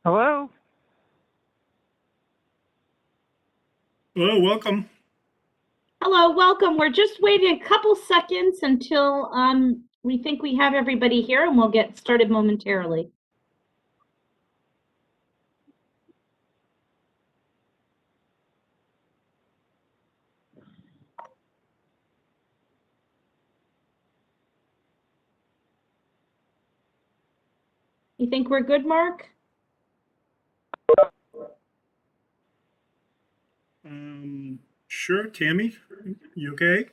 Hello. Hello, welcome. Hello, welcome. We're just waiting a couple seconds until we think we have everybody here, and we'll get started momentarily. You think we're good, Mark? Sure, Tammy, you okay?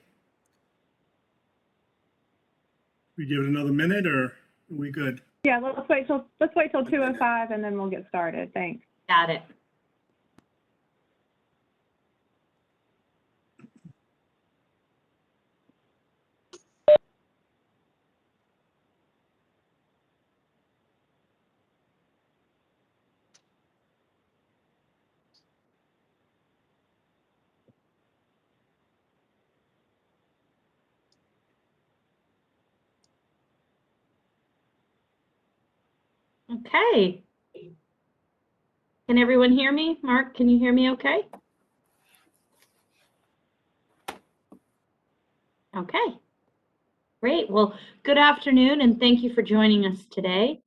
We give it another minute, or are we good? Yeah, let's wait till 2:05 and then we'll get started. Thanks. Got it. Okay. Can everyone hear me? Mark, can you hear me okay? Okay. Great. Well, good afternoon, and thank you for joining us today.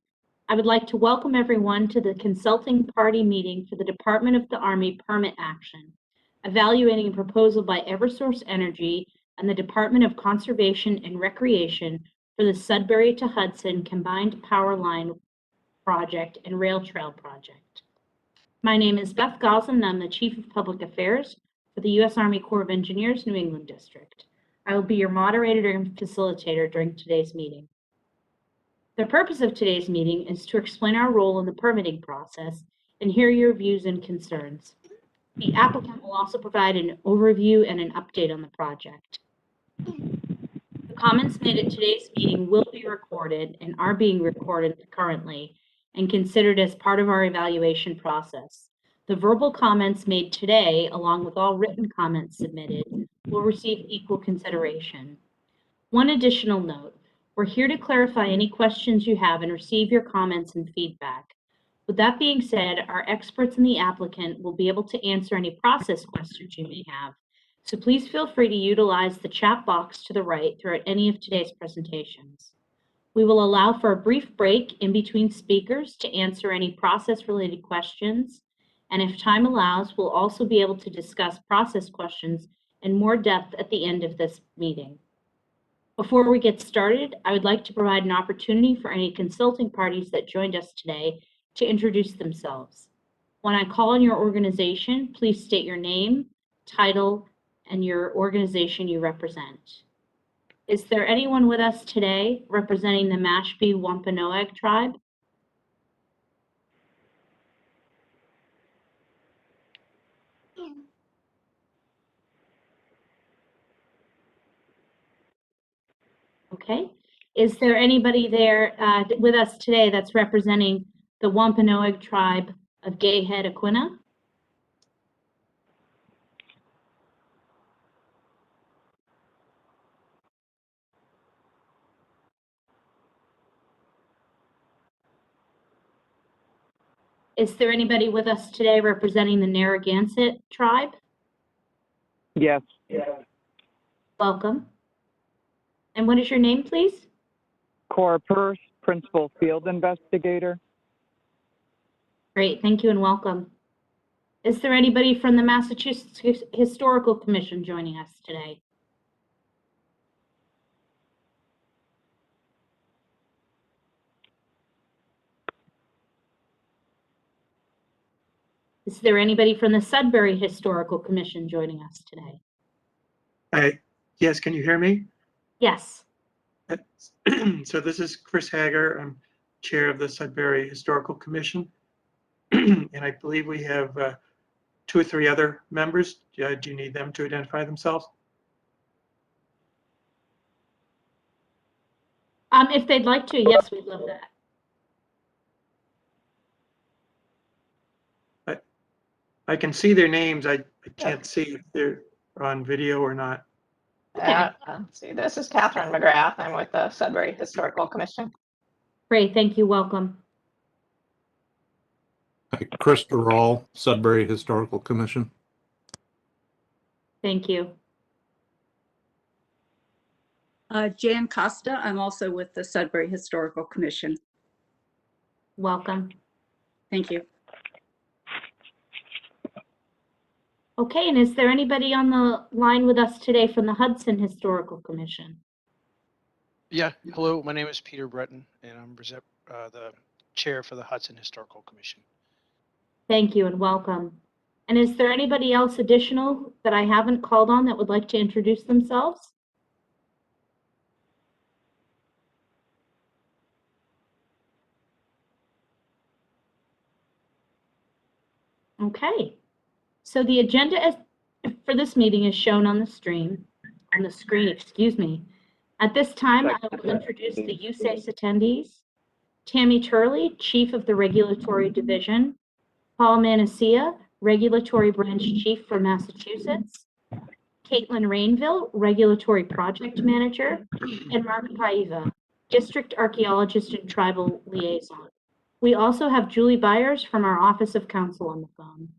I would like to welcome everyone to the consulting party meeting for the Department of the Army Permit Action, evaluating a proposal by Eversource Energy and the Department of Conservation and Recreation for the Sudbury-to-Hudson Combined Power Line Project and Rail Trail Project. My name is Beth Goslin, and I'm the Chief of Public Affairs for the U.S. Army Corps of Engineers, New England District. I will be your moderator and facilitator during today's meeting. The purpose of today's meeting is to explain our role in the permitting process and hear your views and concerns. The applicant will also provide an overview and an update on the project. The comments made at today's meeting will be recorded and are being recorded currently and considered as part of our evaluation process. The verbal comments made today, along with all written comments submitted, will receive equal consideration. One additional note, we're here to clarify any questions you have and receive your comments and feedback. With that being said, our experts and the applicant will be able to answer any process questions you may have. So please feel free to utilize the chat box to the right throughout any of today's presentations. We will allow for a brief break in between speakers to answer any process-related questions. And if time allows, we'll also be able to discuss process questions in more depth at the end of this meeting. Before we get started, I would like to provide an opportunity for any consulting parties that joined us today to introduce themselves. When I call on your organization, please state your name, title, and your organization you represent. Is there anyone with us today representing the Mashpee Wampanoag tribe? Okay. Is there anybody there with us today that's representing the Wampanoag tribe of Gayhead Aquina? Is there anybody with us today representing the Narragansett tribe? Yes. Welcome. And what is your name, please? Cora Purse, Principal Field Investigator. Great, thank you and welcome. Is there anybody from the Massachusetts Historical Commission joining us today? Is there anybody from the Sudbury Historical Commission joining us today? Yes, can you hear me? Yes. So this is Chris Hager. I'm chair of the Sudbury Historical Commission. And I believe we have 2 or 3 other members. Do you need them to identify themselves? If they'd like to, yes, we'd love that. I can see their names. I can't see if they're on video or not. Okay. See, this is Catherine McGrath. I'm with the Sudbury Historical Commission. Great, thank you, welcome. Chris Durall, Sudbury Historical Commission. Thank you. Jan Costa, I'm also with the Sudbury Historical Commission. Welcome. Thank you. Okay, and is there anybody on the line with us today from the Hudson Historical Commission? Yeah, hello, my name is Peter Breton, and I'm the chair for the Hudson Historical Commission. Thank you and welcome. And is there anybody else additional that I haven't called on that would like to introduce themselves? Okay, so the agenda for this meeting is shown on the screen, excuse me. At this time, I will introduce the USACE attendees. Tammy Turley, Chief of the Regulatory Division. Paul Manacia, Regulatory Branch Chief for Massachusetts. Caitlin Rainville, Regulatory Project Manager. And Mark Paiva, District Archaeologist and Tribal Liaison. We also have Julie Byers from our Office of Counsel on the phone.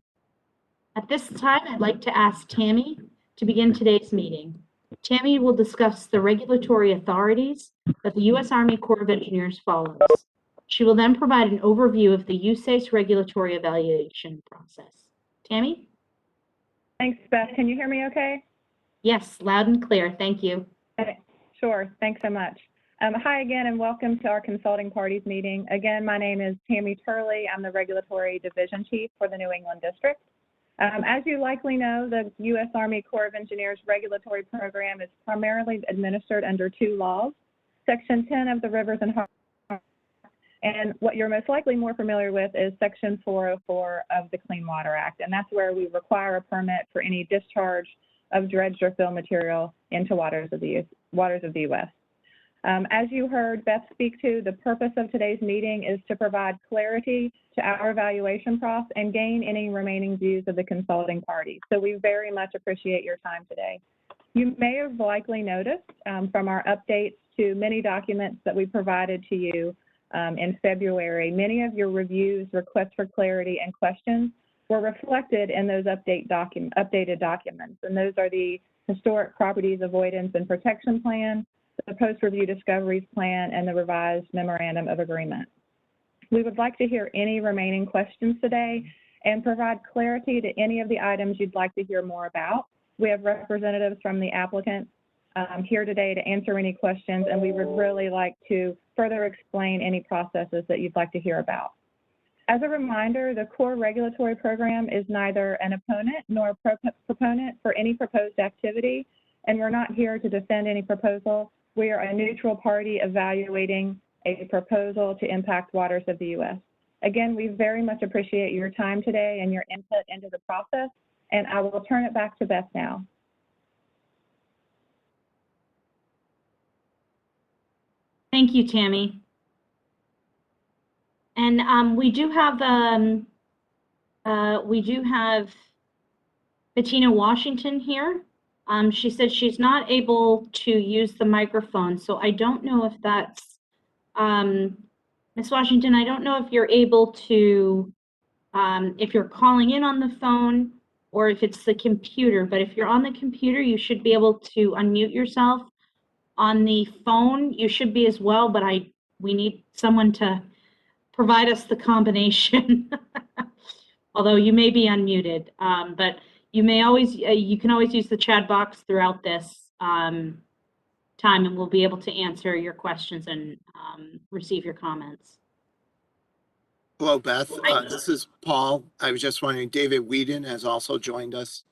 At this time, I'd like to ask Tammy to begin today's meeting. Tammy will discuss the regulatory authorities that the U.S. Army Corps of Engineers follows. She will then provide an overview of the USACE regulatory evaluation process. Tammy? Thanks, Beth. Can you hear me okay? Yes, loud and clear. Thank you. Okay. Sure. Thanks so much. Hi again, and welcome to our consulting parties meeting. Again, my name is Tammy Turley. I'm the Regulatory Division Chief for the New England District. As you likely know, the U.S. Army Corps of Engineers regulatory program is primarily administered under two laws, Section 10 of the Rivers and Harbors, and what you're most likely more familiar with is Section 404 of the Clean Water Act, and that's where we require a permit for any discharge of dredged or fill material into waters of the U.S. As you heard Beth speak to, the purpose of today's meeting is to provide clarity to our evaluation process and gain any remaining views of the consulting parties. So we very much appreciate your time today. You may have likely noticed from our updates to many documents that we provided to you in February, many of your reviews, requests for clarity, and questions were reflected in those updated documents. And those are the Historic Properties Avoidance and Protection Plan, the Post-Review Discoveries Plan, and the revised Memorandum of Agreement. We would like to hear any remaining questions today and provide clarity to any of the items you'd like to hear more about. We have representatives from the applicant here today to answer any questions, and we would really like to further explain any processes that you'd like to hear about. As a reminder, the core regulatory program is neither an opponent nor a proponent for any proposed activity, and we're not here to defend any proposal. We are a neutral party evaluating a proposal to impact waters of the U.S. Again, we very much appreciate your time today and your input into the process, and I will turn it back to Beth now. Thank you, Tammy. And we do have Bettina Washington here. She said she's not able to use the microphone, so I don't know if that's, Ms. Washington, I don't know if you're able to, if you're calling in on the phone or if it's the computer, but if you're on the computer, you should be able to unmute yourself. On the phone, you should be as well, but we need someone to provide us the combination. Although you may be unmuted, but you can always use the chat box throughout this time, and we'll be able to answer your questions and receive your comments. Hello, Beth. This is Paul. I was just wondering, David Whedon has also joined us.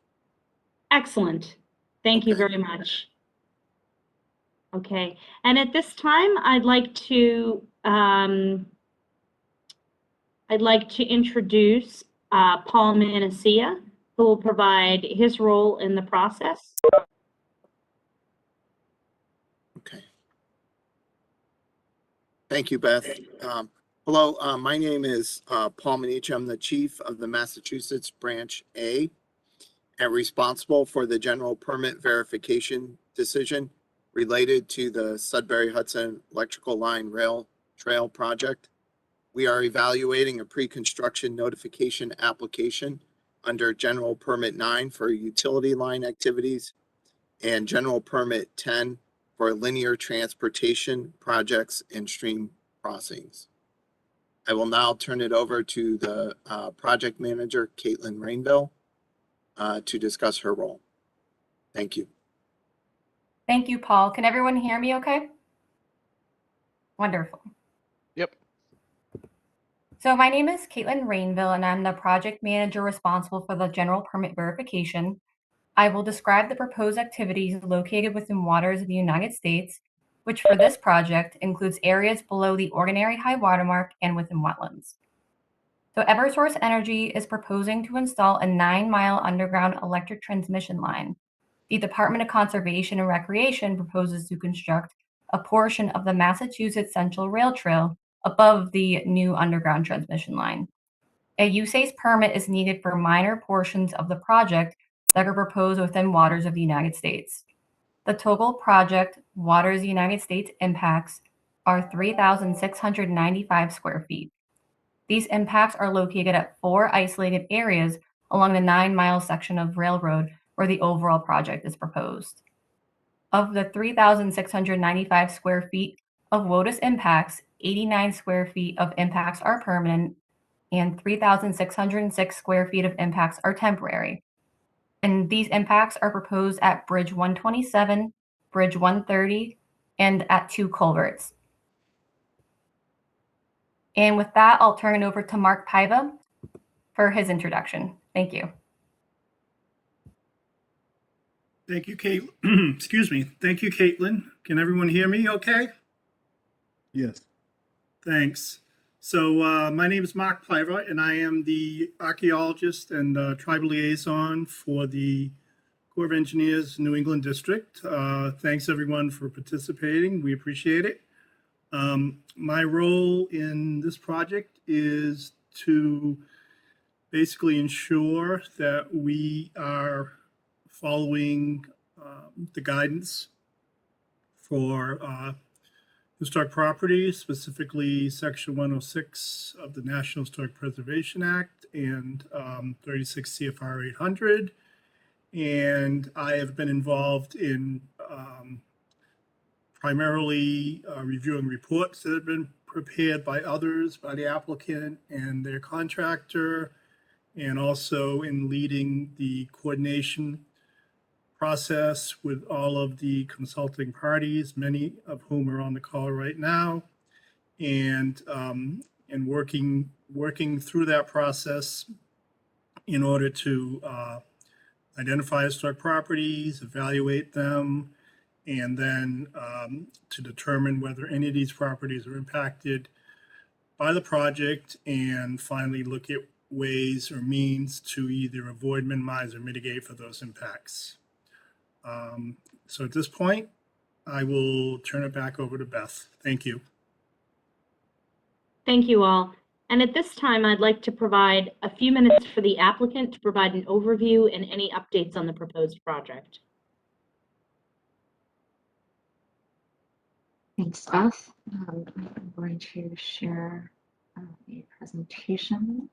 Excellent. Thank you very much. Okay, and at this time, I'd like to introduce Paul Manacia, who will provide his role in the process. Okay. Thank you, Beth. Hello, my name is Paul Manacia. I'm the chief of the Massachusetts Branch A and responsible for the general permit verification decision related to the Sudbury-Hudson electrical line rail trail project. We are evaluating a pre-construction notification application under General Permit 9 for utility line activities and General Permit 10 for linear transportation projects and stream crossings. I will now turn it over to the project manager, Caitlin Rainville, to discuss her role. Thank you. Thank you, Paul. Can everyone hear me okay? Wonderful. Yep. So my name is Caitlin Rainville, and I'm the project manager responsible for the general permit verification. I will describe the proposed activities located within waters of the United States, which for this project includes areas below the ordinary high water mark and within wetlands. So Eversource Energy is proposing to install a 9-mile underground electric transmission line. The Department of Conservation and Recreation proposes to construct a portion of the Massachusetts Central Rail Trail above the new underground transmission line. A USACE permit is needed for minor portions of the project that are proposed within waters of the United States. The total project waters of the United States impacts are 3,695 square feet. These impacts are located at 4 isolated areas along the 9-mile section of railroad where the overall project is proposed. Of the 3,695 square feet of WOTUS impacts, 89 square feet of impacts are permanent and 3,606 square feet of impacts are temporary. And these impacts are proposed at Bridge 127, Bridge 130, and at 2 culverts. And with that, I'll turn it over to Mark Paiva for his introduction. Thank you. Thank you, Kate. Excuse me. Thank you, Caitlin. Can everyone hear me okay? Yes. Thanks. So my name is Mark Paiva, and I am the archaeologist and tribal liaison for the Corps of Engineers New England District. Thanks, everyone, for participating. We appreciate it. My role in this project is to basically ensure that we are following the guidance for historic properties, specifically Section 106 of the National Historic Preservation Act and 36 CFR 800. And I have been involved in primarily reviewing reports that have been prepared by others, by the applicant and their contractor, and also in leading the coordination process with all of the consulting parties, many of whom are on the call right now, and working through that process in order to identify historic properties, evaluate them, and then to determine whether any of these properties are impacted by the project, and finally look at ways or means to either avoid, minimize, or mitigate for those impacts. So at this point, I will turn it back over to Beth. Thank you. Thank you all. And at this time, I'd like to provide a few minutes for the applicant to provide an overview and any updates on the proposed project. Thanks, Beth. I'm going to share a presentation.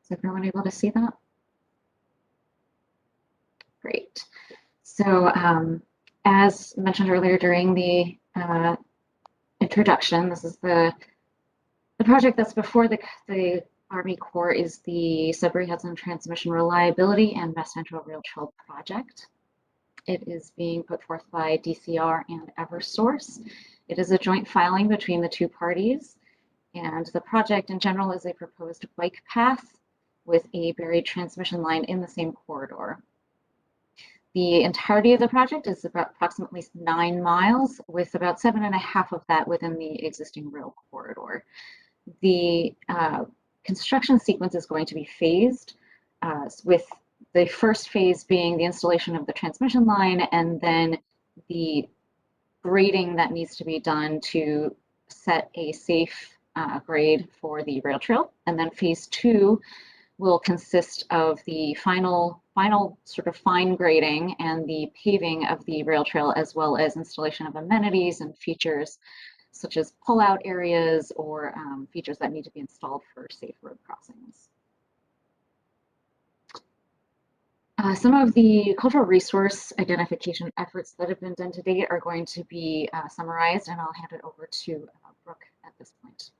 Is everyone able to see that? Great. So as mentioned earlier during the introduction, this is the project that's before the Army Corps is the Sudbury-Hudson Transmission Reliability and West Central Rail Trail Project. It is being put forth by DCR and Eversource. It is a joint filing between the two parties, and the project in general is a proposed bike path with a buried transmission line in the same corridor. The entirety of the project is about approximately 9 miles, with about 7.5 of that within the existing rail corridor. The construction sequence is going to be phased, with the first phase being the installation of the transmission line and then the grading that needs to be done to set a safe grade for the rail trail. And then phase 2 will consist of the final sort of fine grading and the paving of the rail trail, as well as installation of amenities and features such as pull-out areas or features that need to be installed for safe road crossings. Some of the cultural resource identification efforts that have been done to date are going to be summarized, and I'll hand it over to Brooke at this point.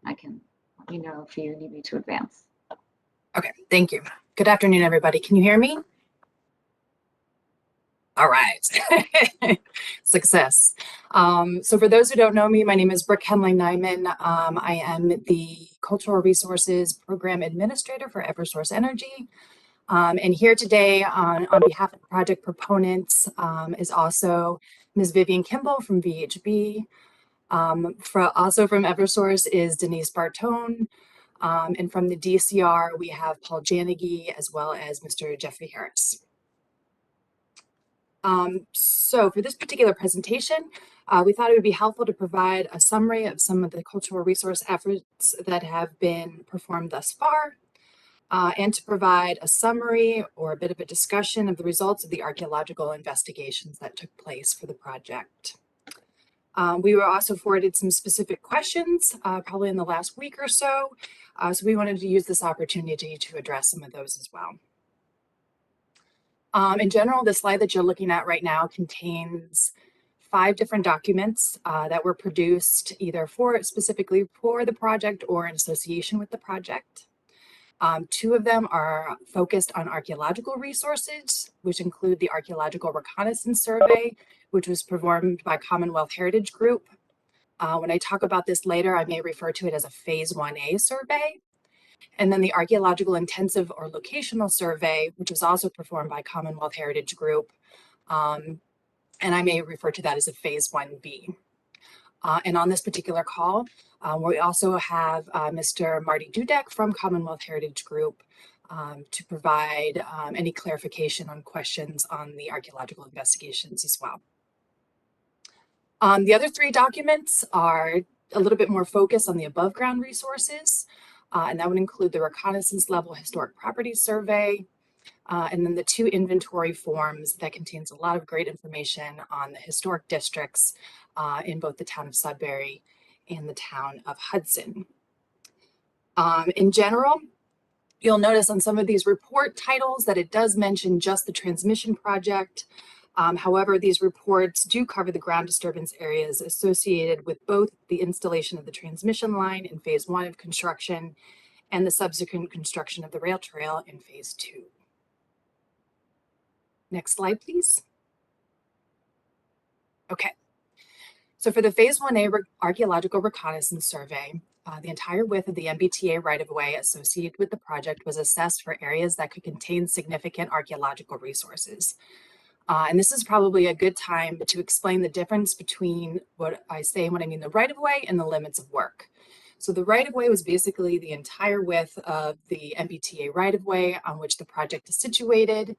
I can let you know if you need me to advance. Okay, thank you. Good afternoon, everybody. Can you hear me? All right, success. So for those who don't know me, my name is Brooke Henley-Nyman. I am the Cultural Resources Program Administrator for Eversource Energy. And here today on behalf of the project proponents is also Ms. Vivian Kimball from VHB. Also from Eversource is Denise Bartone. And from the DCR, we have Paul Janegi as well as Mr. Jeffrey Harris. So for this particular presentation, we thought it would be helpful to provide a summary of some of the cultural resource efforts that have been performed thus far, and to provide a summary or a bit of a discussion of the results of the archaeological investigations that took place for the project. We were also forwarded some specific questions, probably in the last week or so, so we wanted to use this opportunity to address some of those as well. In general, the slide that you're looking at right now contains 5 different documents that were produced either specifically for the project or in association with the project. 2 of them are focused on archaeological resources, which include the Archaeological Reconnaissance Survey, which was performed by Commonwealth Heritage Group. When I talk about this later, I may refer to it as a Phase 1A survey. And then the Archaeological Intensive or Locational Survey, which was also performed by Commonwealth Heritage Group. And I may refer to that as a Phase 1B. And on this particular call, we also have Mr. Marty Dudek from Commonwealth Heritage Group to provide any clarification on questions on the archaeological investigations as well. The other 3 documents are a little bit more focused on the above ground resources, and that would include the Reconnaissance Level Historic Properties Survey, and then the 2 inventory forms that contains a lot of great information on the historic districts in both the town of Sudbury and the town of Hudson. In general, you'll notice on some of these report titles that it does mention just the transmission project. However, these reports do cover the ground disturbance areas associated with both the installation of the transmission line in Phase 1 of construction and the subsequent construction of the rail trail in Phase 2. Next slide, please. Okay. So for the Phase 1A Archaeological Reconnaissance Survey, the entire width of the MBTA right-of-way associated with the project was assessed for areas that could contain significant archaeological resources. And this is probably a good time to explain the difference between what I say when I mean the right-of-way and the limits of work. So the right-of-way was basically the entire width of the MBTA right-of-way on which the project is situated.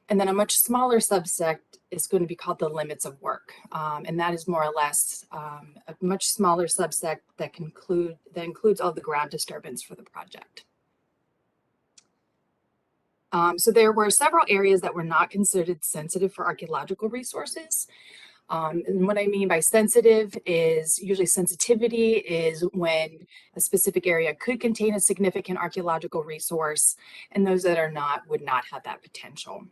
And then a much smaller subset is going to be called the limits of work. And that is more or less a much smaller subset that includes all the ground disturbance for the project. So there were several areas that were not considered sensitive for archaeological resources. And what I mean by sensitive is usually sensitivity is when a specific area could contain a significant archaeological resource, and those that are not would not have that potential.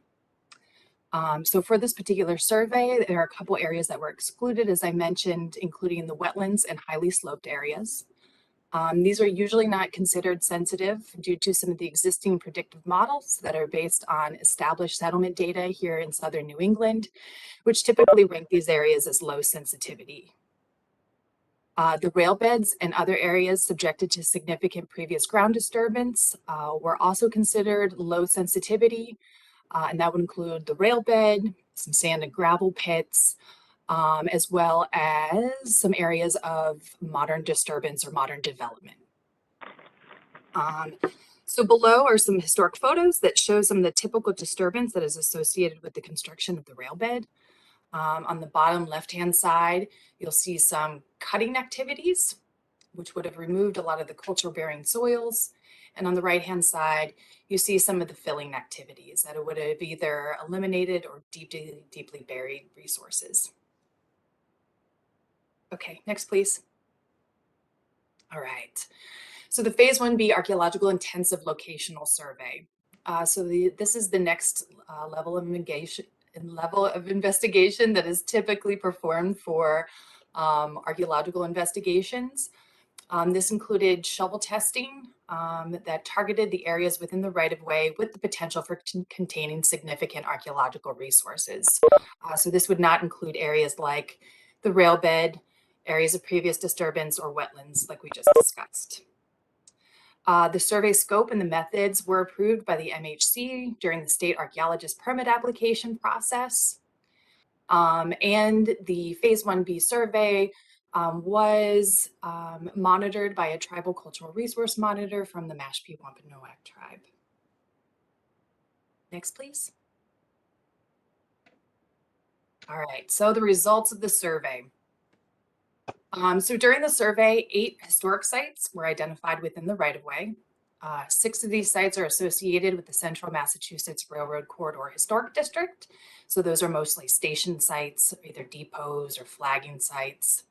So for this particular survey, there are a couple areas that were excluded, as I mentioned, including the wetlands and highly sloped areas. These are usually not considered sensitive due to some of the existing predictive models that are based on established settlement data here in southern New England, which typically rank these areas as low sensitivity. The rail beds and other areas subjected to significant previous ground disturbance were also considered low sensitivity, and that would include the rail bed, some sand and gravel pits, as well as some areas of modern disturbance or modern development. So below are some historic photos that show some of the typical disturbance that is associated with the construction of the rail bed. On the bottom left-hand side, you'll see some cutting activities, which would have removed a lot of the culture-bearing soils. And on the right-hand side, you see some of the filling activities that would have either eliminated or deeply buried resources. Okay, next, please. All right. So the Phase 1B Archaeological Intensive Locational Survey. This is the next level of investigation that is typically performed for archaeological investigations. This included shovel testing that targeted the areas within the right-of-way with the potential for containing significant archaeological resources. So this would not include areas like the rail bed, areas of previous disturbance, or wetlands like we just discussed. The survey scope and the methods were approved by the MHC during the state archaeologist permit application process. And the Phase 1B survey was monitored by a tribal cultural resource monitor from the Mashpee Wampanoag tribe. Next, please. All right, so the results of the survey. So during the survey, 8 historic sites were identified within the right-of-way. 6 of these sites are associated with the Central Massachusetts Railroad Corridor Historic District. So those are mostly station sites, either depots or flagging sites.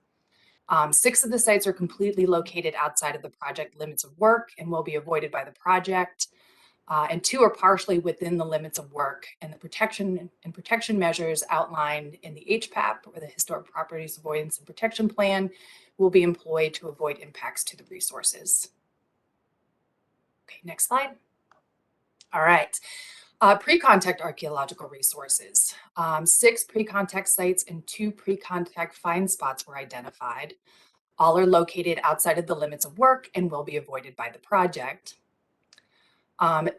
6 of the sites are completely located outside of the project limits of work and will be avoided by the project. And 2 are partially within the limits of work, and the protection measures outlined in the HPAP, or the Historic Properties Avoidance and Protection Plan, will be employed to avoid impacts to the resources. Okay, next slide. All right. Pre-contact archaeological resources. 6 pre-contact sites and 2 pre-contact find spots were identified. All are located outside of the limits of work and will be avoided by the project.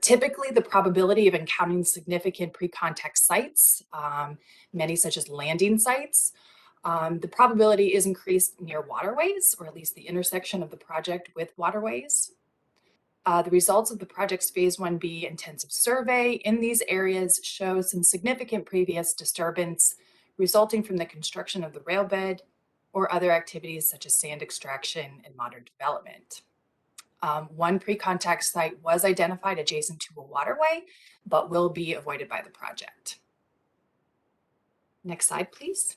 Typically, the probability of encountering significant pre-contact sites, many such as landing sites, the probability is increased near waterways, or at least the intersection of the project with waterways. The results of the project's Phase 1B intensive survey in these areas show some significant previous disturbance resulting from the construction of the rail bed or other activities such as sand extraction and modern development. 1 pre-contact site was identified adjacent to a waterway, but will be avoided by the project. Next slide, please.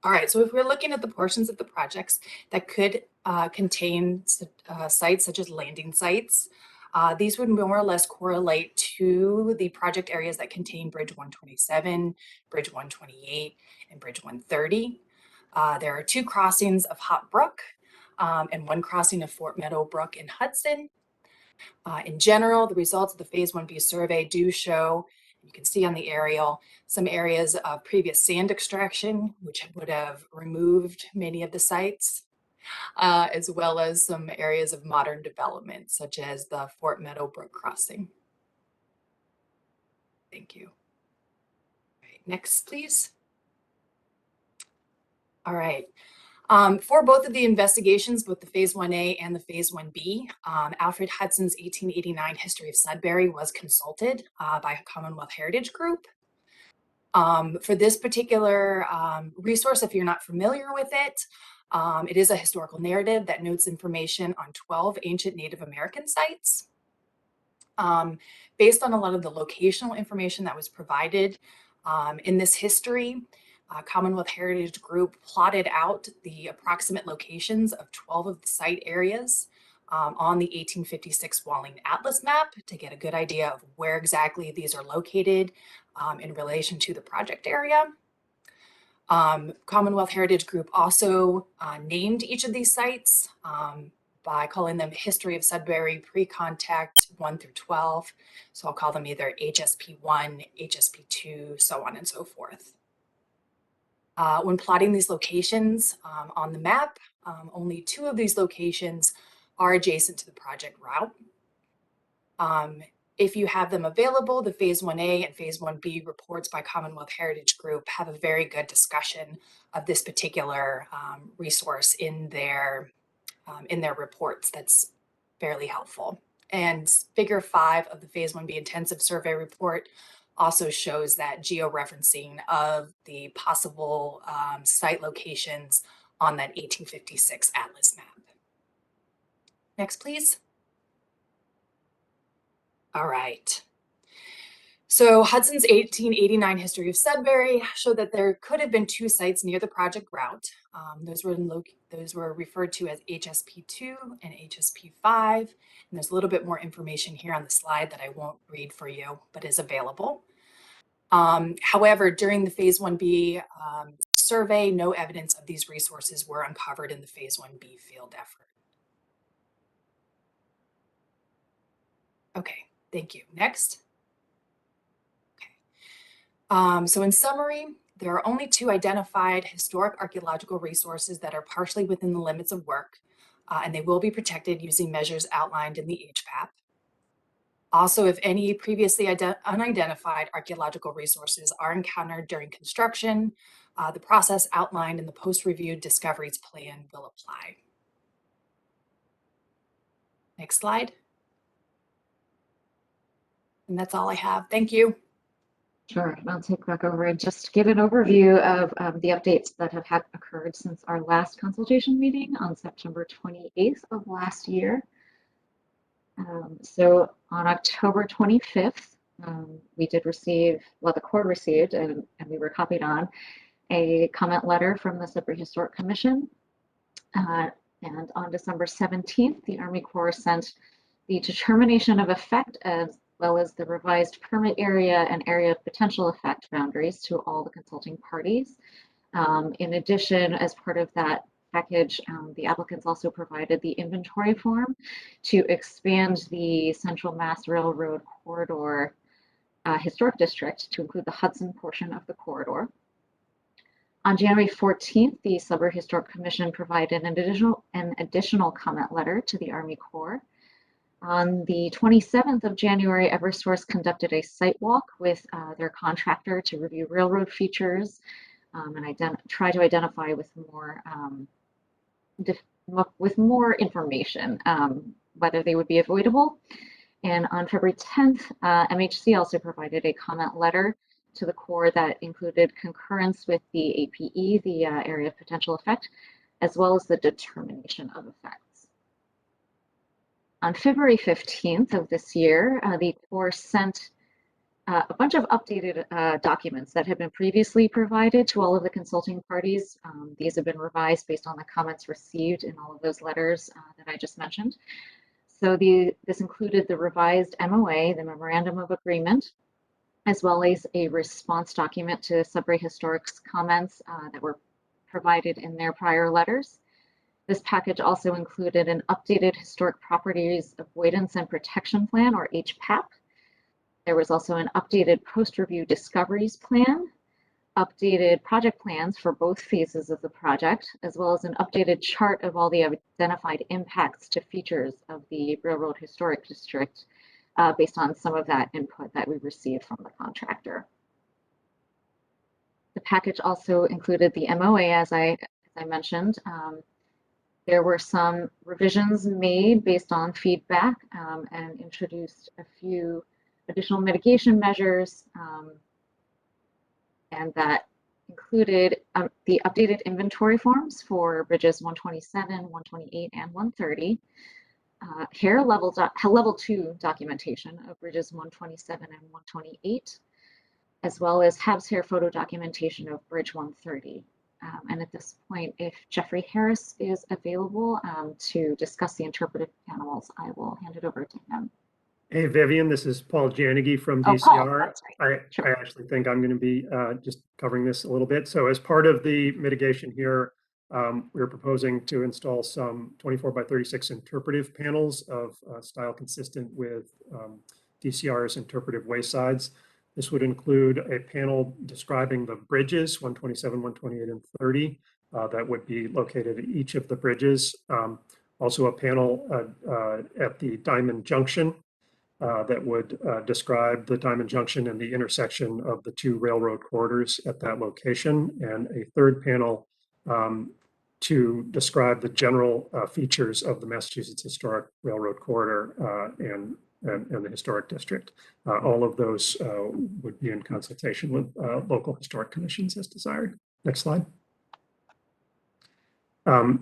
All right, so if we're looking at the portions of the projects that could contain sites such as landing sites, these would more or less correlate to the project areas that contain Bridge 127, Bridge 128, and Bridge 130. There are 2 crossings of Hot Brook, and 1 crossing of Fort Meadow Brook in Hudson. In general, the results of the Phase 1B survey do show, you can see on the aerial, some areas of previous sand extraction, which would have removed many of the sites, as well as some areas of modern development, such as the Fort Meadow Brook crossing. Thank you. All right, next, please. All right. For both of the investigations, both the Phase 1A and the Phase 1B, Alfred Hudson's 1889 History of Sudbury was consulted by a Commonwealth Heritage Group. For this particular resource, if you're not familiar with it, it is a historical narrative that notes information on 12 ancient Native American sites. Based on a lot of the locational information that was provided in this history, Commonwealth Heritage Group plotted out the approximate locations of 12 of the site areas on the 1856 Walling Atlas map to get a good idea of where exactly these are located in relation to the project area. Commonwealth Heritage Group also named each of these sites by calling them History of Sudbury Pre-Contact 1 through 12. So I'll call them either HSP1, HSP2, so on and so forth. When plotting these locations on the map, only 2 of these locations are adjacent to the project route. If you have them available, the Phase 1A and Phase 1B reports by Commonwealth Heritage Group have a very good discussion of this particular resource in their reports. That's fairly helpful. And Figure 5 of the Phase 1B intensive survey report also shows that georeferencing of the possible site locations on that 1856 atlas map. Next, please. All right. So Hudson's 1889 history of Sudbury showed that there could have been 2 sites near the project route. Those were referred to as HSP2 and HSP5. And there's a little bit more information here on the slide that I won't read for you, but is available. However, during the Phase 1B survey, no evidence of these resources were uncovered in the Phase 1B field effort. Okay, thank you. Next. So in summary, there are only 2 identified historic archaeological resources that are partially within the limits of work, and they will be protected using measures outlined in the HPAP. Also, if any previously unidentified archaeological resources are encountered during construction, the process outlined in the post-review discoveries plan will apply. Next slide. And that's all I have. Thank you. Sure, I'll take back over and just give an overview of the updates that have occurred since our last consultation meeting on September 28th of last year. So on October 25th, we did receive, well, the Corps received, and we were copied on, a comment letter from the Sudbury Historic Commission. And on December 17th, the Army Corps sent the determination of effect as well as the revised permit area and area of potential effect boundaries to all the consulting parties. In addition, as part of that package, the applicants also provided the inventory form to expand the Central Mass Railroad Corridor Historic District to include the Hudson portion of the corridor. On January 14th, the Sudbury Historic Commission provided an additional comment letter to the Army Corps. On the 27th of January, Eversource conducted a site walk with their contractor to review railroad features and try to identify with more information whether they would be avoidable. And on February 10th, MHC also provided a comment letter to the Corps that included concurrence with the APE, the area of potential effect, as well as the determination of effects. On February 15th of this year, the Corps sent a bunch of updated documents that had been previously provided to all of the consulting parties. These have been revised based on the comments received in all of those letters that I just mentioned. So this included the revised MOA, the Memorandum of Agreement, as well as a response document to Sudbury Historic's comments that were provided in their prior letters. This package also included an updated Historic Properties Avoidance and Protection Plan, or HPAP. There was also an updated post-review discoveries plan, updated project plans for both phases of the project, as well as an updated chart of all the identified impacts to features of the Railroad Historic District based on some of that input that we received from the contractor. The package also included the MOA, as I mentioned. There were some revisions made based on feedback and introduced a few additional mitigation measures, and that included the updated inventory forms for bridges 127, 128, and 130, Hair level 2 documentation of bridges 127 and 128, as well as Habs Hair photo documentation of bridge 130. And at this point, if Jeffrey Harris is available to discuss the interpretive panels, I will hand it over to him. Hey, Vivian, this is Paul Janegy from Paul, DCR. that's right. I actually think I'm going to be just covering this a little bit. So as part of the mitigation here, we're proposing to install some 24 by 36 interpretive panels of style consistent with DCR's interpretive waysides. This would include a panel describing the bridges, 127, 128, and 30, that would be located at each of the bridges. Also a panel at the Diamond Junction that would describe the Diamond Junction and the intersection of the 2 railroad corridors at that location, and a third panel to describe the general features of the Massachusetts Historic Railroad Corridor and and the historic district. All of those would be in consultation with local historic commissions as desired. Next slide.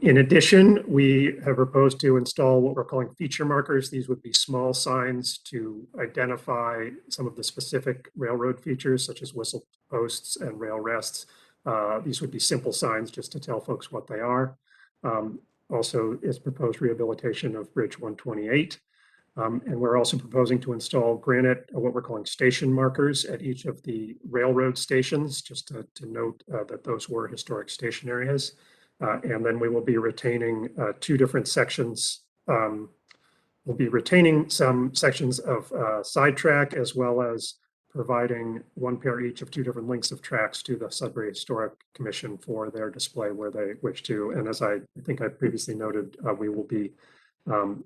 In addition, we have proposed to install what we're calling feature markers. These would be small signs to identify some of the specific railroad features, such as whistle posts and rail rests. These would be simple signs just to tell folks what they are. Also is proposed rehabilitation of Bridge 128. And we're also proposing to install granite, what we're calling station markers at each of the railroad stations, just to note that those were historic station areas. And then we will be retaining two different sections. We'll be retaining some sections of sidetrack, as well as providing one pair each of two different lengths of tracks to the Sudbury Historic Commission for their display where they wish to. And as I think I previously noted, we will be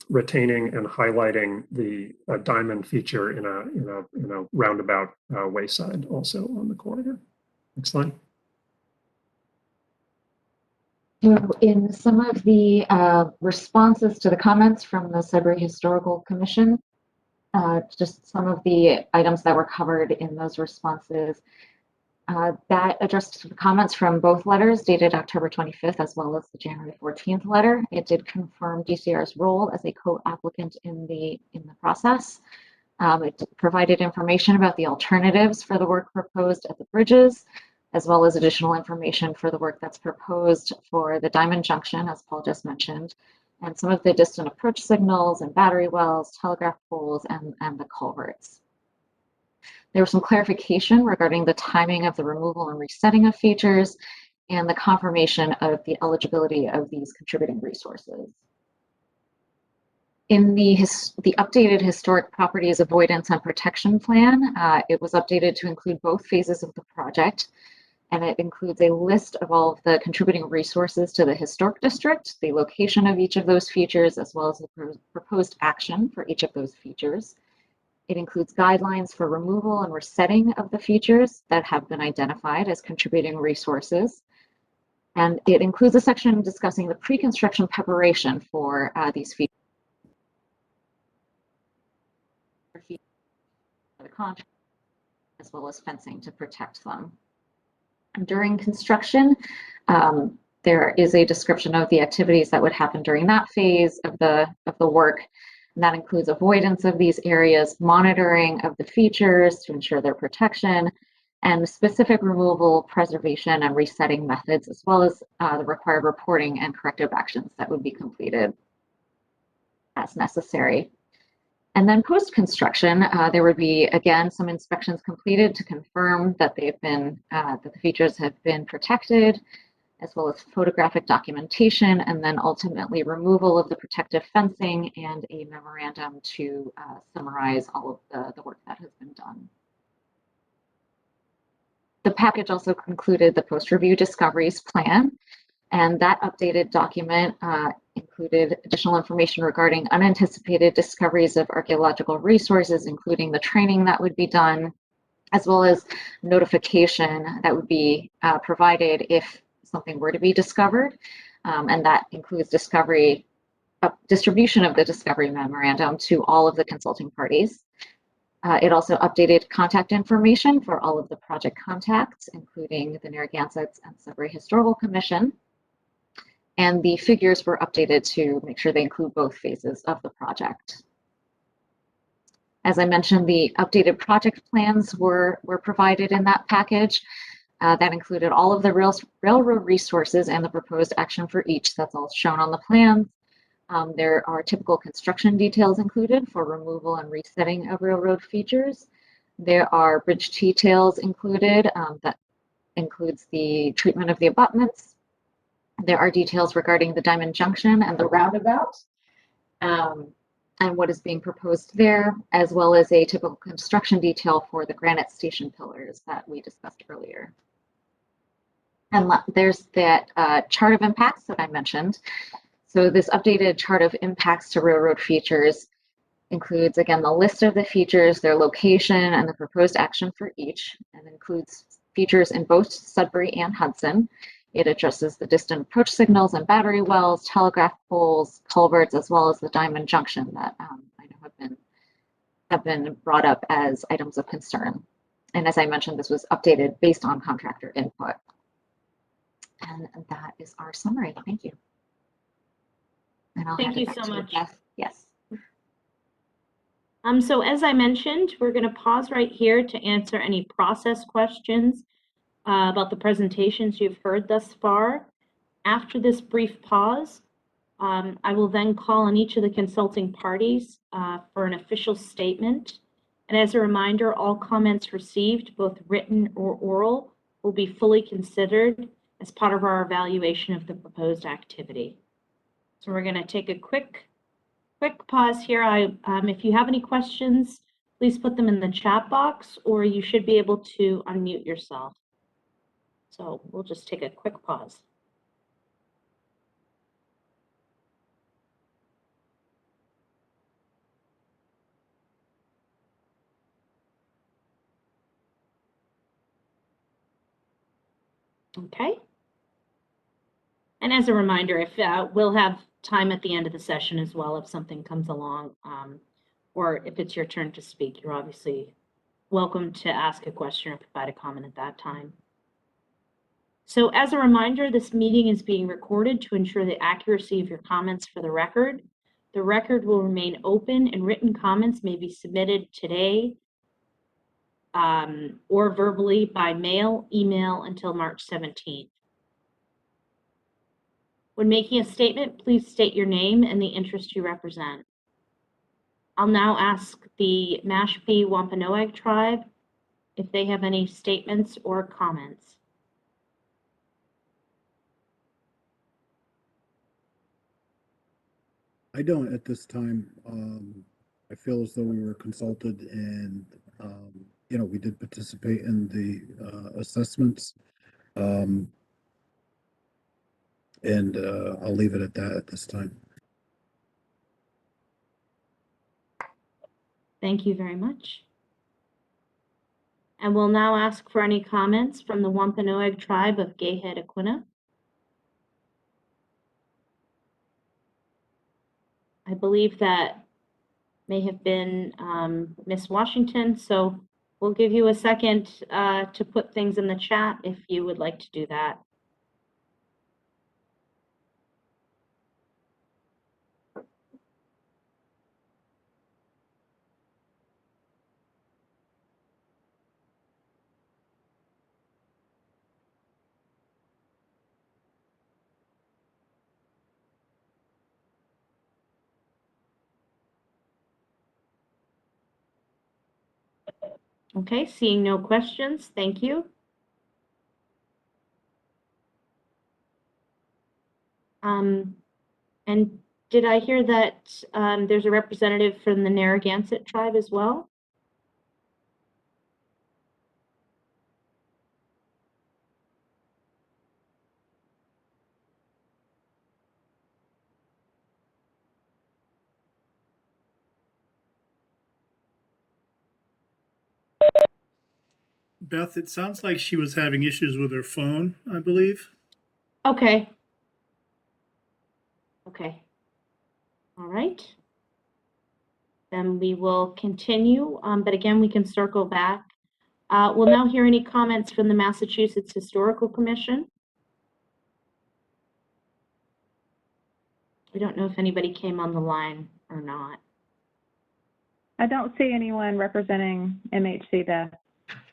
retaining and highlighting the diamond feature in a roundabout wayside also on the corridor. Next slide. So in some of the responses to the comments from the Sudbury Historical Commission, just some of the items that were covered in those responses that addressed the comments from both letters dated October 25th, as well as the January 14th letter. It did confirm DCR's role as a co-applicant in the process. It provided information about the alternatives for the work proposed at the bridges, as well as additional information for the work that's proposed for the Diamond Junction, as Paul just mentioned, and some of the distant approach signals and battery wells, telegraph poles, and the culverts. There was some clarification regarding the timing of the removal and resetting of features and the confirmation of the eligibility of these contributing resources. In the updated Historic Properties Avoidance and Protection Plan, it was updated to include both phases of the project, and it includes a list of all of the contributing resources to the historic district, the location of each of those features, as well as the proposed action for each of those features. It includes guidelines for removal and resetting of the features that have been identified as contributing resources. And it includes a section discussing the pre-construction preparation for these features. The contract, as well as fencing to protect them. During construction, there is a description of the activities that would happen during that phase of the work. And that includes avoidance of these areas, monitoring of the features to ensure their protection, and specific removal, preservation, and resetting methods, as well as the required reporting and corrective actions that would be completed as necessary. And then post-construction, there would be, again, some inspections completed to confirm that they've been, that the features have been protected, as well as photographic documentation, and then ultimately removal of the protective fencing and a memorandum to summarize all of the work that has been done. The package also concluded the post-review discoveries plan, and that updated document included additional information regarding unanticipated discoveries of archaeological resources, including the training that would be done, as well as notification that would be provided if something were to be discovered. And that includes distribution of the discovery memorandum to all of the consulting parties. It also updated contact information for all of the project contacts, including the Narragansett and Sudbury Historical Commission. And the figures were updated to make sure they include both phases of the project. As I mentioned, the updated project plans were provided in that package. That included all of the railroad resources and the proposed action for each. That's all shown on the plans. There are typical construction details included for removal and resetting of railroad features. There are bridge details included. That includes the treatment of the abutments. There are details regarding the Diamond Junction and the roundabout, and what is being proposed there, as well as a typical construction detail for the granite station pillars that we discussed earlier. And there's that chart of impacts that I mentioned. So this updated chart of impacts to railroad features includes, again, the list of the features, their location, and the proposed action for each, and includes features in both Sudbury and Hudson. It addresses the distant approach signals and battery wells, telegraph poles, culverts, as well as the Diamond Junction that I know have been have been brought up as items of concern. And as I mentioned, this was updated based on contractor input. And that is our summary. Thank you. And I'll Thank hand it you back so to much. Beth. Yes. So as I mentioned, we're going to pause right here to answer any process questions about the presentations you've heard thus far. After this brief pause, I will then call on each of the consulting parties for an official statement. And as a reminder, all comments received, both written or oral, will be fully considered as part of our evaluation of the proposed activity. So we're going to take a quick pause here. If you have any questions, please put them in the chat box, or you should be able to unmute yourself. So we'll just take a quick pause. Okay. And as a reminder, if we'll have time at the end of the session as well if something comes along, or if it's your turn to speak, you're obviously welcome to ask a question or provide a comment at that time. So as a reminder, this meeting is being recorded to ensure the accuracy of your comments for the record. The record will remain open and written comments may be submitted today or verbally by mail, email until March 17th. When making a statement, please state your name and the interest you represent. I'll now ask the Mashpee Wampanoag tribe if they have any statements or comments. I don't at this time. I feel as though we were consulted and, we did participate in the assessments. And I'll leave it at that at this time. Thank you very much. And we'll now ask for any comments from the Wampanoag tribe of Gayhead-Aquina. I believe that may have been Miss Washington, so we'll give you a second to put things in the chat if you would like to do that. Okay, seeing no questions, thank you. And did I hear that there's a representative from the Narragansett tribe as well? Beth, it sounds like she was having issues with her phone, I believe. Okay. Okay. All right. Then we will continue, but again, we can circle back. We'll now hear any comments from the Massachusetts Historical Commission. I don't know if anybody came on the line or not. I don't see anyone representing MHC, Beth.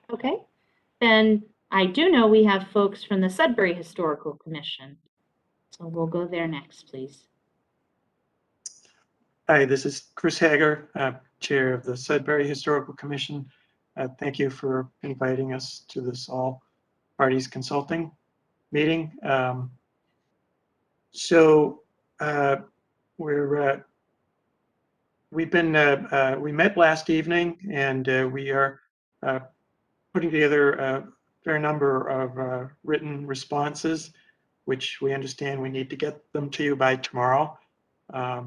Okay. Then I do know we have folks from the Sudbury Historical Commission. So we'll go there next, please. Hi, this is Chris Hager, Chair of the Sudbury Historical Commission. Thank you for inviting us to this all parties consulting meeting. We met last evening, and we are putting together a fair number of written responses, which we understand we need to get them to you by tomorrow. I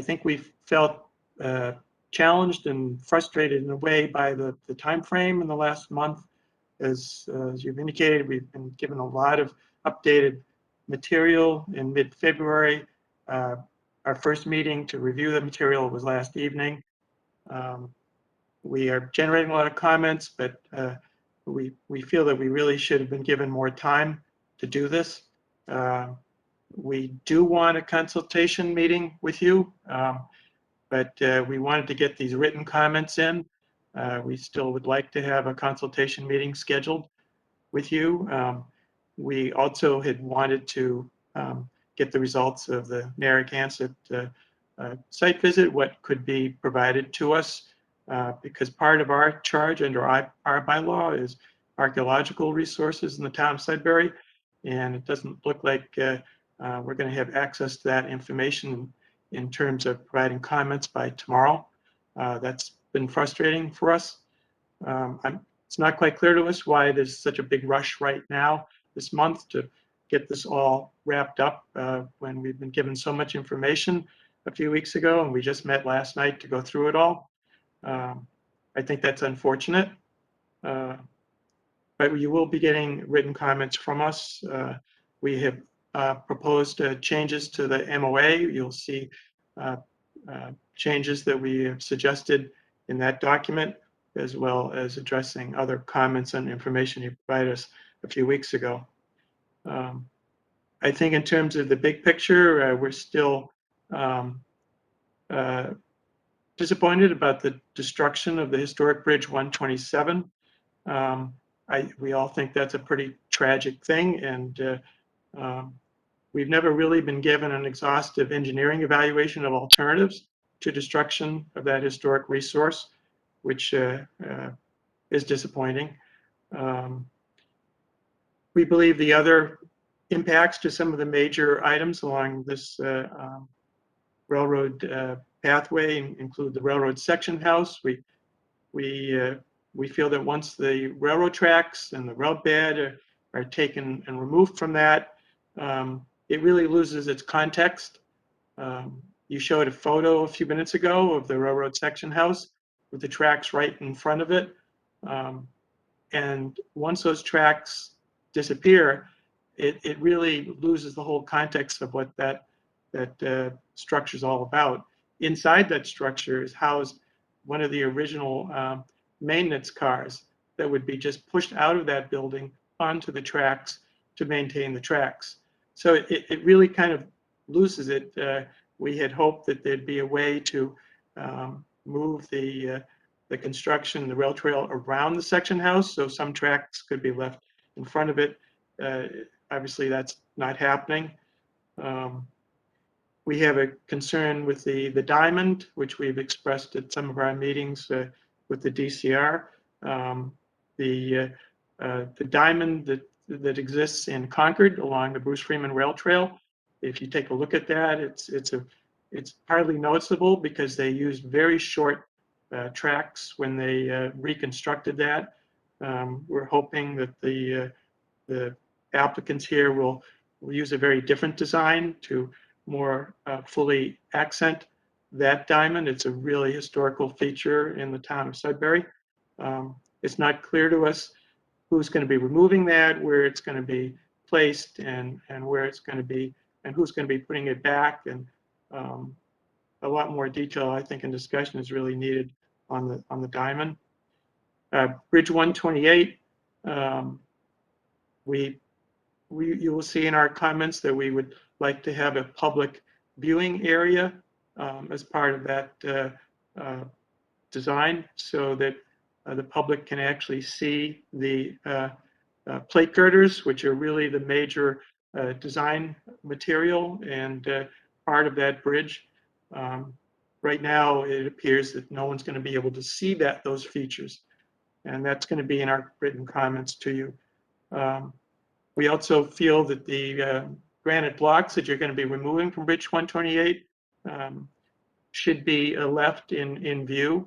think we felt challenged and frustrated in a way by the time frame in the last month. As you've indicated, we've been given a lot of updated material in mid-February. Our first meeting to review the material was last evening. We are generating a lot of comments, but we feel that we really should have been given more time to do this. We do want a consultation meeting with you, but we wanted to get these written comments in. We still would like to have a consultation meeting scheduled with you. We also had wanted to get the results of the Narragansett site visit, what could be provided to us, because part of our charge under our bylaw is archaeological resources in the town of Sudbury, and it doesn't look like we're going to have access to that information in terms of providing comments by tomorrow. That's been frustrating for us. It's not quite clear to us why there's such a big rush right now this month to get this all wrapped up when we've been given so much information a few weeks ago, and we just met last night to go through it all. I think that's unfortunate, but you will be getting written comments from us. We have proposed changes to the MOA. You'll see changes that we have suggested in that document, as well as addressing other comments and information you provided us a few weeks ago. I think in terms of the big picture, we're still disappointed about the destruction of the historic Bridge 127. We all think that's a pretty tragic thing, and we've never really been given an exhaustive engineering evaluation of alternatives to destruction of that historic resource, which is disappointing. We believe the other impacts to some of the major items along this railroad pathway include the railroad section house. We feel that once the railroad tracks and the road bed are taken and removed from that, it really loses its context. You showed a photo a few minutes ago of the railroad section house with the tracks right in front of it. And once those tracks disappear, it really loses the whole context of what that structure is all about. Inside that structure is housed one of the original maintenance cars that would be just pushed out of that building onto the tracks to maintain the tracks. So it really kind of loses it. We had hoped that there'd be a way to move the construction, the rail trail around the section house, so some tracks could be left in front of it. Obviously, that's not happening. We have a concern with the diamond, which we've expressed at some of our meetings with the DCR. The diamond that exists in Concord along the Bruce Freeman Rail Trail, if you take a look at that, it's hardly noticeable because they used very short tracks when they reconstructed that. We're hoping that the applicants here will use a very different design to more fully accent that diamond. It's a really historical feature in the town of Sudbury. It's not clear to us who's going to be removing that, where it's going to be placed, and where it's going to be, and who's going to be putting it back. And a lot more detail, I think, and discussion is really needed on the diamond. Bridge 128, you will see in our comments that we would like to have a public viewing area as part of that design, so that the public can actually see the plate girders, which are really the major design material and part of that bridge. Right now, it appears that no one's going to be able to see those features, and that's going to be in our written comments to you. We also feel that the granite blocks that you're going to be removing from Bridge 128 should be left in view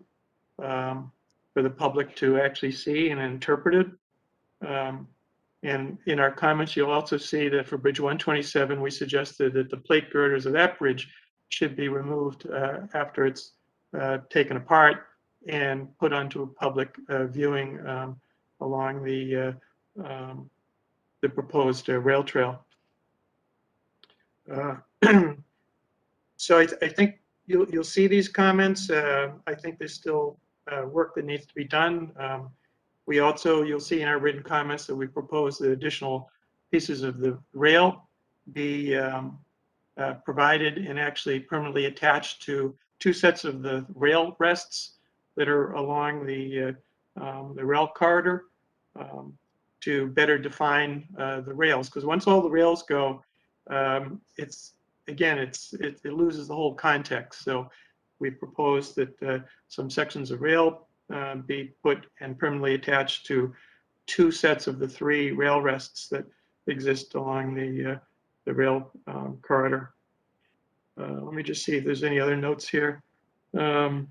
for the public to actually see and interpret it. And in our comments, you'll also see that for Bridge 127, we suggested that the plate girders of that bridge should be removed after it's taken apart and put onto a public viewing along the proposed rail trail. So I think you'll see these comments. I think there's still work that needs to be done. We also, you'll see in our written comments that we propose that additional pieces of the rail be provided and actually permanently attached to 2 sets of the rail rests that are along the rail corridor to better define the rails. Because once all the rails go, it loses the whole context. So we propose that some sections of rail be put and permanently attached to 2 sets of the 3 rail rests that exist along the rail corridor. Let me just see if there's any other notes here. I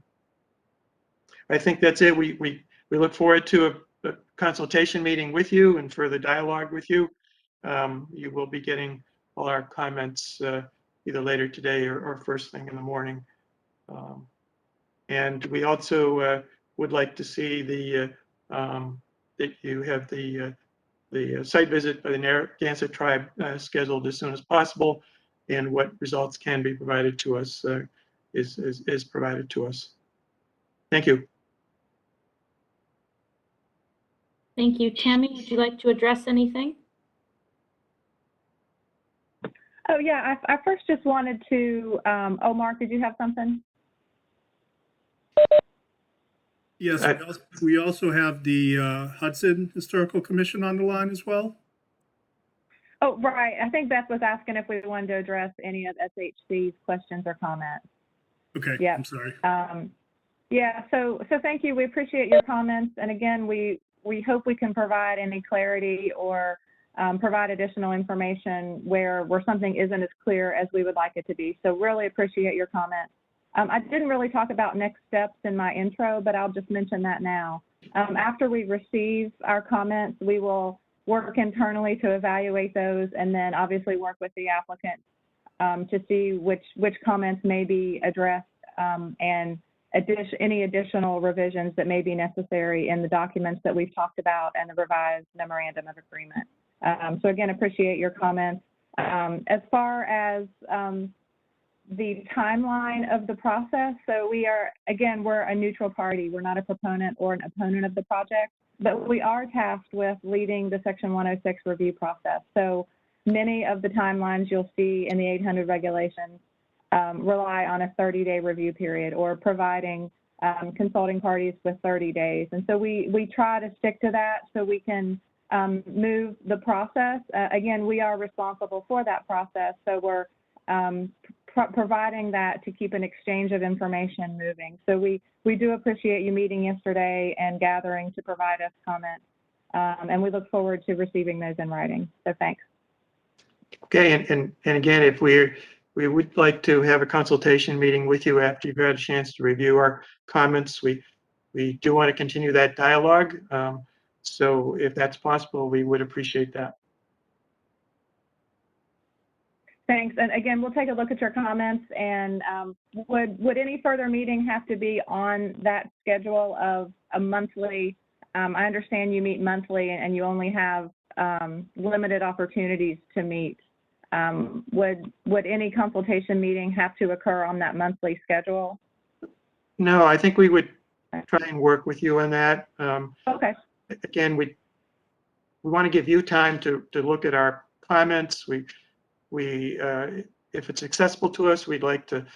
think that's it. We look forward to a consultation meeting with you and further dialogue with you. You will be getting all our comments either later today or first thing in the morning. And we also would like to see that you have the site visit by the Narragansett tribe scheduled as soon as possible, and what results can be provided to us is provided to us. Thank you. Thank you. Tammy, would you like to address anything? Oh, yeah, I first just wanted to, oh, Mark, did you have something? Yes, we also have the Hudson Historical Commission on the line as well. Oh, right. I think Beth was asking if we wanted to address any of SHC's questions or comments. Okay, Yeah. I'm sorry. Yeah, so thank you. We appreciate your comments. And again, we hope we can provide any clarity or provide additional information where something isn't as clear as we would like it to be. So really appreciate your comments. I didn't really talk about next steps in my intro, but I'll just mention that now. After we receive our comments, we will work internally to evaluate those and then obviously work with the applicant to see which comments may be addressed and any additional revisions that may be necessary in the documents that we've talked about and the revised Memorandum of Agreement. So again, appreciate your comments. As far as the timeline of the process, so we're a neutral party. We're not a proponent or an opponent of the project, but we are tasked with leading the Section 106 review process. So many of the timelines you'll see in the 800 regulations rely on a 30-day review period or providing consulting parties with 30 days. And so we try to stick to that so we can move the process. Again, we are responsible for that process, so we're providing that to keep an exchange of information moving. So we do appreciate you meeting yesterday and gathering to provide us comments, and we look forward to receiving those in writing. So thanks. Okay, and again, if we would like to have a consultation meeting with you after you've had a chance to review our comments. We do want to continue that dialogue. So if that's possible, we would appreciate that. Thanks. And again, we'll take a look at your comments. And would any further meeting have to be on that schedule of a monthly? I understand you meet monthly and you only have limited opportunities to meet. Would any consultation meeting have to occur on that monthly schedule? No, I think we would try and work with you on that. Okay. Again, we want to give you time to look at our comments. If it's accessible to us, we'd like to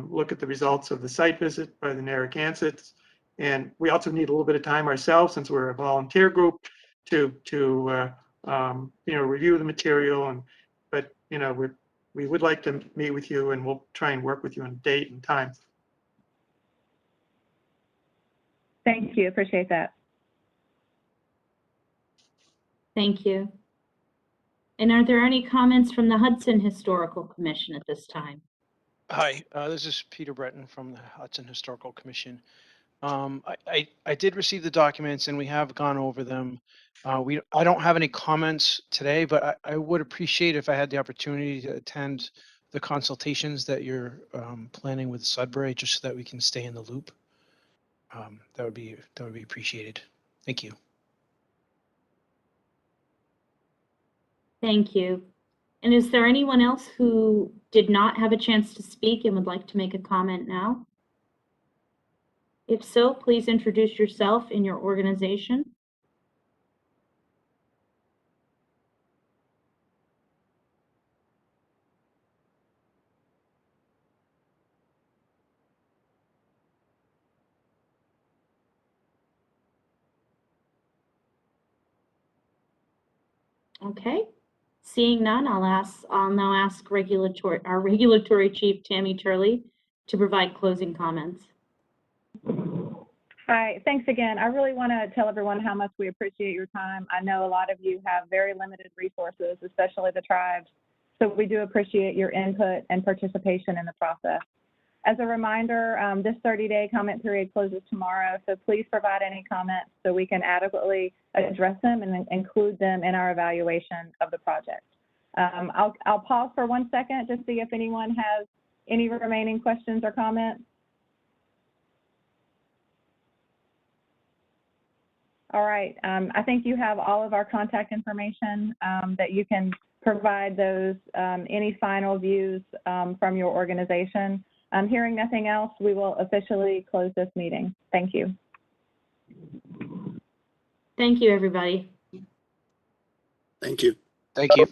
look at the results of the site visit by the Narragansetts. And we also need a little bit of time ourselves, since we're a volunteer group, to review the material. But we would like to meet with you, and we'll try and work with you on a date and time. Thank you. Appreciate that. Thank you. And are there any comments from the Hudson Historical Commission at this time? Hi, this is Peter Breton from the Hudson Historical Commission. I did receive the documents and we have gone over them. I don't have any comments today, but I would appreciate if I had the opportunity to attend the consultations that you're planning with Sudbury, just so that we can stay in the loop. That would be appreciated. Thank you. Thank you. And is there anyone else who did not have a chance to speak and would like to make a comment now? If so, please introduce yourself and your organization. Okay, seeing none, I'll now ask our regulatory chief, Tammy Turley, to provide closing comments. Hi, thanks again. I really want to tell everyone how much we appreciate your time. I know a lot of you have very limited resources, especially the tribes, so we do appreciate your input and participation in the process. As a reminder, this 30-day comment period closes tomorrow, so please provide any comments so we can adequately address them and include them in our evaluation of the project. I'll pause for 1 second to see if anyone has any remaining questions or comments. All right, I think you have all of our contact information that you can provide those, any final views from your organization. Hearing nothing else, we will officially close this meeting. Thank you. Thank you, everybody. Thank you. Thank you.